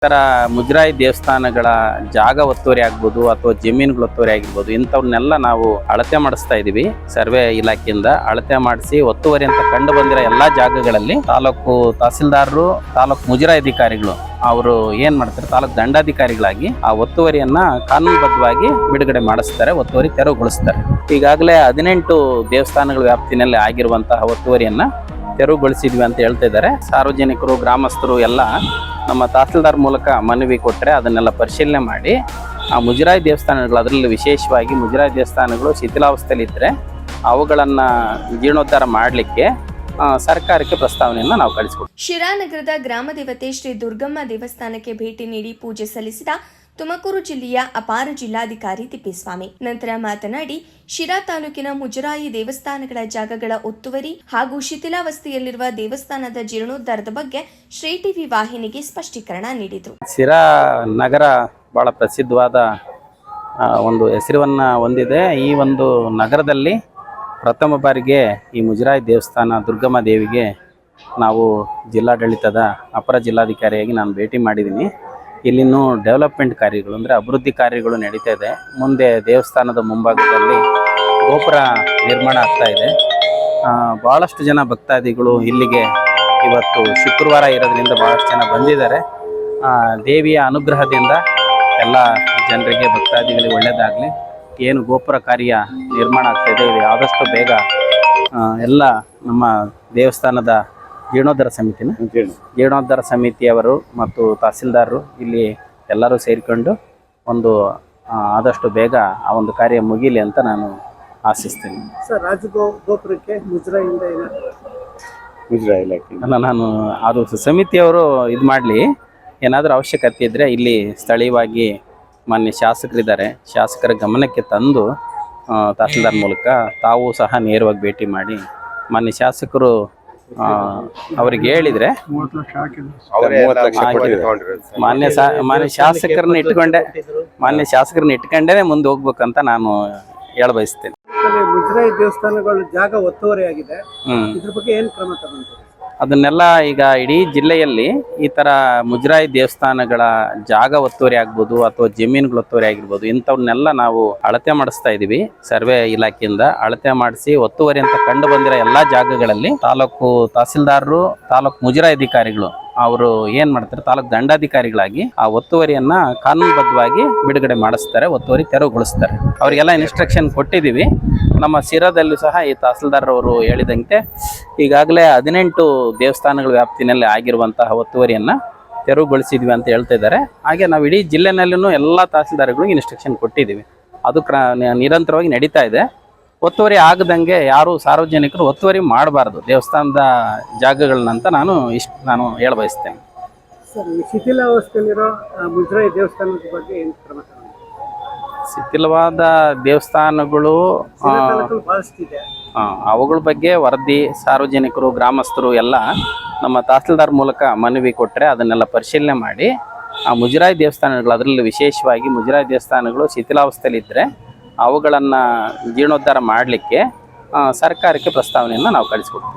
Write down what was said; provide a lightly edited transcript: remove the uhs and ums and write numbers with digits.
ತರ ಮುಜರಾಯಿ ದೇವಸ್ಥಾನಗಳ ಜಾಗ ಒತ್ತುವರಿ ಆಗ್ಬೋದು ಅಥವಾ ಜಮೀನುಗಳ ಒತ್ತುವರಿ ಆಗಿರ್ಬೋದು ಇಂಥವನ್ನೆಲ್ಲ ನಾವು ಅಳತೆ ಮಾಡಿಸ್ತಾ ಇದೀವಿ. ಸರ್ವೆ ಇಲಾಖೆಯಿಂದ ಅಳತೆ ಮಾಡಿಸಿ ಒತ್ತುವರಿ ಅಂತ ಕಂಡು ಬಂದಿರೋ ಎಲ್ಲಾ ಜಾಗಗಳಲ್ಲಿ ತಾಲೂಕು ತಹಸೀಲ್ದಾರರು, ತಾಲೂಕು ಮುಜರಾಯಿ ಅಧಿಕಾರಿಗಳು ಅವರು ಏನ್ ಮಾಡ್ತಾರೆ, ತಾಲೂಕು ದಂಡಾಧಿಕಾರಿಗಳಾಗಿ ಆ ಒತ್ತುವರಿಯನ್ನ ಕಾನೂನುಬದ್ಧವಾಗಿ ಬಿಡುಗಡೆ ಮಾಡಿಸ್ತಾರೆ, ಒತ್ತುವರಿ ತೆರವುಗೊಳಿಸ್ತಾರೆ. ಈಗಾಗಲೇ 18 ದೇವಸ್ಥಾನಗಳ ವ್ಯಾಪ್ತಿನಲ್ಲಿ ಆಗಿರುವಂತಹ ಒತ್ತುವರಿಯನ್ನ ತೆರವುಗೊಳಿಸಿದ್ವಿ ಅಂತ ಹೇಳ್ತಾ ಇದ್ದಾರೆ. ಸಾರ್ವಜನಿಕರು, ಗ್ರಾಮಸ್ಥರು ಎಲ್ಲ ನಮ್ಮ ತಹಸೀಲ್ದಾರ್ ಮೂಲಕ ಮನವಿ ಕೊಟ್ಟರೆ ಅದನ್ನೆಲ್ಲ ಪರಿಶೀಲನೆ ಮಾಡಿ ಆ ಮುಜರಾಯಿ ದೇವಸ್ಥಾನಗಳು, ಅದರಲ್ಲಿ ವಿಶೇಷವಾಗಿ ಮುಜರಾಯಿ ದೇವಸ್ಥಾನಗಳು ಶಿಥಿಲಾವಸ್ಥೆಯಲ್ಲಿ ಇದ್ದರೆ ಅವುಗಳನ್ನು ಜೀರ್ಣೋದ್ಧಾರ ಮಾಡಲಿಕ್ಕೆ ಸರ್ಕಾರಕ್ಕೆ ಪ್ರಸ್ತಾವನೆಯನ್ನು ನಾವು ಕಳಿಸಿಕೊಡ್ತೀವಿ. ಶಿರಾನಗರದ ಗ್ರಾಮ ದೇವತೆ ಶ್ರೀ ದುರ್ಗಮ್ಮ ದೇವಸ್ಥಾನಕ್ಕೆ ಭೇಟಿ ನೀಡಿ ಪೂಜೆ ಸಲ್ಲಿಸಿದ ತುಮಕೂರು ಜಿಲ್ಲೆಯ ಅಪಾರ ಜಿಲ್ಲಾಧಿಕಾರಿ ತಿಪ್ಪೇಸ್ವಾಮಿ ನಂತರ ಮಾತನಾಡಿ, ಶಿರಾ ತಾಲೂಕಿನ ಮುಜರಾಯಿ ದೇವಸ್ಥಾನಗಳ ಜಾಗಗಳ ಒತ್ತುವರಿ ಹಾಗೂ ಶಿಥಿಲಾವಸ್ಥೆಯಲ್ಲಿರುವ ದೇವಸ್ಥಾನದ ಜೀರ್ಣೋದ್ಧಾರದ ಬಗ್ಗೆ ಶ್ರೀ ಟಿವಿ ವಾಹಿನಿಗೆ ಸ್ಪಷ್ಟೀಕರಣ ನೀಡಿದರು. ಶಿರಾ ನಗರ ಬಹಳ ಪ್ರಸಿದ್ಧವಾದ ಒಂದು ಹೆಸರನ್ನ ಹೊಂದಿದೆ. ಈ ಒಂದು ನಗರದಲ್ಲಿ ಪ್ರಥಮ ಬಾರಿಗೆ ಈ ಮುಜರಾಯಿ ದೇವಸ್ಥಾನ ದುರ್ಗಮ್ಮ ದೇವಿಗೆ ನಾವು ಜಿಲ್ಲಾಡಳಿತದ ಅಪರ ಜಿಲ್ಲಾಧಿಕಾರಿಯಾಗಿ ನಾನು ಭೇಟಿ ಮಾಡಿದ್ದೀನಿ. ಇಲ್ಲಿನೂ ಡೆವಲಪ್ಮೆಂಟ್ ಕಾರ್ಯಗಳು ಅಂದರೆ ಅಭಿವೃದ್ಧಿ ಕಾರ್ಯಗಳು ನಡೀತಾ ಇದೆ. ಮುಂದೆ ದೇವಸ್ಥಾನದ ಮುಂಭಾಗದಲ್ಲಿ ಗೋಪುರ ನಿರ್ಮಾಣ ಆಗ್ತಾ ಇದೆ. ಭಾಳಷ್ಟು ಜನ ಭಕ್ತಾದಿಗಳು ಇಲ್ಲಿಗೆ ಇವತ್ತು ಶುಕ್ರವಾರ ಇರೋದ್ರಿಂದ ಭಾಳಷ್ಟು ಜನ ಬಂದಿದ್ದಾರೆ. ದೇವಿಯ ಅನುಗ್ರಹದಿಂದ ಎಲ್ಲ ಜನರಿಗೆ, ಭಕ್ತಾದಿಗಳಿಗೆ ಒಳ್ಳೆಯದಾಗಲಿ. ಏನು ಗೋಪುರ ಕಾರ್ಯ ನಿರ್ಮಾಣ ಆಗ್ತಾ ಇದೆ, ಇದು ಆದಷ್ಟು ಬೇಗ ಎಲ್ಲ ನಮ್ಮ ದೇವಸ್ಥಾನದ ಜೀರ್ಣೋದ್ಧಾರ ಸಮಿತಿಯವರು ಮತ್ತು ತಹಸೀಲ್ದಾರರು ಇಲ್ಲಿ ಎಲ್ಲರೂ ಸೇರಿಕೊಂಡು ಒಂದು ಆದಷ್ಟು ಬೇಗ ಆ ಒಂದು ಕಾರ್ಯ ಮುಗಿಲಿ ಅಂತ ನಾನು ಆಶಿಸ್ತೀನಿ. ಸರ್, ರಾಜಗೋಪುರಕ್ಕೆ ಮುಜರಾಯಿ ಇಲಾಖೆ ಅಲ್ಲ, ನಾನು ಅದು ಸಮಿತಿಯವರು ಇದು ಮಾಡಲಿ. ಏನಾದರೂ ಅವಶ್ಯಕತೆ ಇದ್ದರೆ ಇಲ್ಲಿ ಸ್ಥಳೀಯವಾಗಿ ಮಾನ್ಯ ಶಾಸಕರಿದ್ದಾರೆ, ಶಾಸಕರ ಗಮನಕ್ಕೆ ತಂದು ತಹಸೀಲ್ದಾರ್ ಮೂಲಕ ತಾವು ಸಹ ನೇರವಾಗಿ ಭೇಟಿ ಮಾಡಿ ಮಾನ್ಯ ಶಾಸಕರು ಅವ್ರಿಗೆ ಹೇಳಿದ್ರೆ ಮಾನ್ಯ ಶಾಸಕರನ್ನ ಇಟ್ಕೊಂಡೇ ಮುಂದೆ ಹೋಗ್ಬೇಕಂತ ನಾನು ಹೇಳ ಬಯಸ್ತೇನೆ. ಮುಜರಾಯಿ ದೇವಸ್ಥಾನಗಳು ಜಾಗ ಒತ್ತುವರಿ ಆಗಿದೆ, ಇದ್ರ ಬಗ್ಗೆ ಏನು ಕ್ರಮ ತಗೊಂಡ್ರು? ಅದನ್ನೆಲ್ಲ ಈಗ ಇಡೀ ಜಿಲ್ಲೆಯಲ್ಲಿ ಈ ತರ ಮುಜರಾಯಿ ದೇವಸ್ಥಾನಗಳ ಜಾಗ ಒತ್ತುವರಿ ಆಗ್ಬೋದು ಅಥವಾ ಜಮೀನುಗಳ ಒತ್ತುವರಿ ಆಗಿರ್ಬೋದು ಇಂಥವನ್ನೆಲ್ಲ ನಾವು ಅಳತೆ ಮಾಡಿಸ್ತಾ ಇದೀವಿ. ಸರ್ವೆ ಇಲಾಖೆಯಿಂದ ಅಳತೆ ಮಾಡಿಸಿ ಒತ್ತುವರಿ ಅಂತ ಕಂಡು ಬಂದಿರೋ ಎಲ್ಲಾ ಜಾಗಗಳಲ್ಲಿ ತಾಲೂಕು ತಹಸೀಲ್ದಾರರು, ತಾಲೂಕು ಮುಜರಾಯಿ ಅಧಿಕಾರಿಗಳು ಅವರು ಏನ್ ಮಾಡ್ತಾರೆ, ತಾಲೂಕು ದಂಡಾಧಿಕಾರಿಗಳಾಗಿ ಆ ಒತ್ತುವರಿಯನ್ನ ಕಾನೂನುಬದ್ಧವಾಗಿ ಬಿಡುಗಡೆ ಮಾಡಿಸ್ತಾರೆ, ಒತ್ತುವರಿ ತೆರವುಗೊಳಿಸ್ತಾರೆ. ಅವರಿಗೆಲ್ಲ ಇನ್ಸ್ಟ್ರಕ್ಷನ್ ಕೊಟ್ಟಿದ್ದೀವಿ. ನಮ್ಮ ಶಿರಾದಲ್ಲೂ ಸಹ ಈ ತಹಸೀಲ್ದಾರ್ ಅವರು ಹೇಳಿದಂತೆ ಈಗಾಗಲೇ 18 ದೇವಸ್ಥಾನಗಳ ವ್ಯಾಪ್ತಿನಲ್ಲಿ ಆಗಿರುವಂತಹ ಒತ್ತುವರಿಯನ್ನ ತೆರವುಗೊಳಿಸಿದ್ವಿ ಅಂತ ಹೇಳ್ತಾ ಇದ್ದಾರೆ. ಹಾಗೆ ನಾವು ಇಡೀ ಜಿಲ್ಲೆನಲ್ಲೂ ಎಲ್ಲ ತಹಸೀಲ್ದಾರ್ಗಳಿಗೂ ಇನ್ಸ್ಟ್ರಕ್ಷನ್ ಕೊಟ್ಟಿದ್ದೀವಿ. ಅದು ನಿರಂತರವಾಗಿ ನಡೀತಾ ಇದೆ. ಒತ್ತುವರಿ ಆಗದಂಗೆ ಯಾರು ಸಾರ್ವಜನಿಕರು ಒತ್ತುವರಿ ಮಾಡಬಾರ್ದು ದೇವಸ್ಥಾನದ ಜಾಗಗಳನ್ನಂತ ನಾನು ಹೇಳ ಬಯಸ್ತೇನೆ. ಸರ್, ಶಿಥಿಲಾವಸ್ಥೆಯಲ್ಲಿರೋ ಮುಜರಾಯಿ ದೇವಸ್ಥಾನದ ಬಗ್ಗೆ ಏನು ಕ್ರಮ? ಶಿಥಿಲವಾದ ದೇವಸ್ಥಾನಗಳು ಅವುಗಳ ಬಗ್ಗೆ ವರದಿ ಸಾರ್ವಜನಿಕರು, ಗ್ರಾಮಸ್ಥರು ಎಲ್ಲ ನಮ್ಮ ತಹಸೀಲ್ದಾರ್ ಮೂಲಕ ಮನವಿ ಕೊಟ್ಟರೆ ಅದನ್ನೆಲ್ಲ ಪರಿಶೀಲನೆ ಮಾಡಿ ಆ ಮುಜರಾಯಿ ದೇವಸ್ಥಾನಗಳು, ಅದರಲ್ಲಿ ವಿಶೇಷವಾಗಿ ಮುಜರಾಯಿ ದೇವಸ್ಥಾನಗಳು ಶಿಥಿಲಾವಸ್ಥೆಯಲ್ಲಿ ಇದ್ದರೆ ಅವುಗಳನ್ನು ಜೀರ್ಣೋದ್ಧಾರ ಮಾಡಲಿಕ್ಕೆ ಸರ್ಕಾರಕ್ಕೆ ಪ್ರಸ್ತಾವನೆಯನ್ನು ನಾವು ಕಳಿಸಿಕೊಡ್ತೀವಿ.